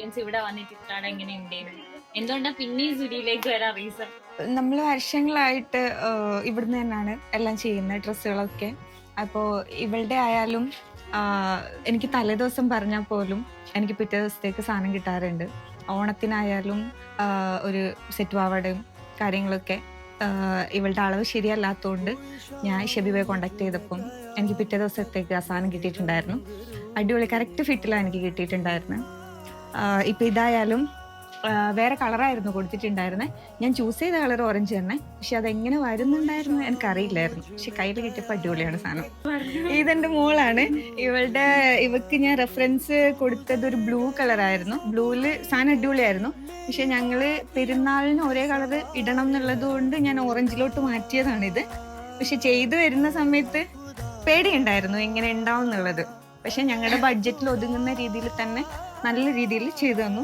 Experience ഇവിടെ വന്നിട്ട് ഇത്ര എങ്ങനെ ഉണ്ടായിരുന്നു? എന്തുകൊണ്ടാ പിന്നെ ഈ സുരിയിലേക്ക് വരാൻ റീസൺ? നമ്മൾ വർഷങ്ങളായിട്ട് ഇവിടുന്ന് തന്നെയാണ് എല്ലാം ചെയ്യുന്നത്, ഡ്രസ്സുകളൊക്കെ. അപ്പോൾ ഇവളുടെ ആയാലും എനിക്ക് തലേദിവസം പറഞ്ഞാൽ പോലും എനിക്ക് പിറ്റേ ദിവസത്തേക്ക് സാധനം കിട്ടാറുണ്ട്. ഓണത്തിനായാലും ഒരു സെറ്റ് പാവാടയും കാര്യങ്ങളൊക്കെ ഇവളുടെ അളവ് ശരിയല്ലാത്തതുകൊണ്ട് ഞാൻ ഷെബിബയെ കോണ്ടാക്ട് ചെയ്തപ്പം എനിക്ക് പിറ്റേ ദിവസത്തേക്ക് ആ സാധനം കിട്ടിയിട്ടുണ്ടായിരുന്നു. അടിപൊളി കറക്റ്റ് ഫിറ്റിലാണ് എനിക്ക് കിട്ടിയിട്ടുണ്ടായിരുന്നത്. ഇപ്പം ഇതായാലും വേറെ കളറായിരുന്നു കൊടുത്തിട്ടുണ്ടായിരുന്നത്. ഞാൻ ചൂസ് ചെയ്ത കളർ ഓറഞ്ച് തന്നെ, പക്ഷെ അതെങ്ങനെ വരുന്നുണ്ടായിരുന്നു എനിക്കറിയില്ലായിരുന്നു. പക്ഷെ കയ്യിൽ കിട്ടിയപ്പോൾ അടിപൊളിയാണ് സാധനം. ഇതെന്റെ മോളാണ്. ഇവക്ക് ഞാൻ റെഫറൻസ് കൊടുത്തത് ഒരു ബ്ലൂ കളറായിരുന്നു. ബ്ലൂവില് സാധനം അടിപൊളിയായിരുന്നു. പക്ഷെ ഞങ്ങള് പെരുന്നാളിന് ഒരേ കളർ ഇടണം എന്നുള്ളത് കൊണ്ട് ഞാൻ ഓറഞ്ചിലോട്ട് മാറ്റിയതാണിത്. പക്ഷെ ചെയ്തു വരുന്ന സമയത്ത് പേടിയുണ്ടായിരുന്നു എങ്ങനെ ഉണ്ടാവും എന്നുള്ളത്. പക്ഷെ ഞങ്ങളുടെ ബഡ്ജറ്റിൽ ഒതുങ്ങുന്ന രീതിയിൽ തന്നെ നല്ല രീതിയിൽ ചെയ്തു തന്നു.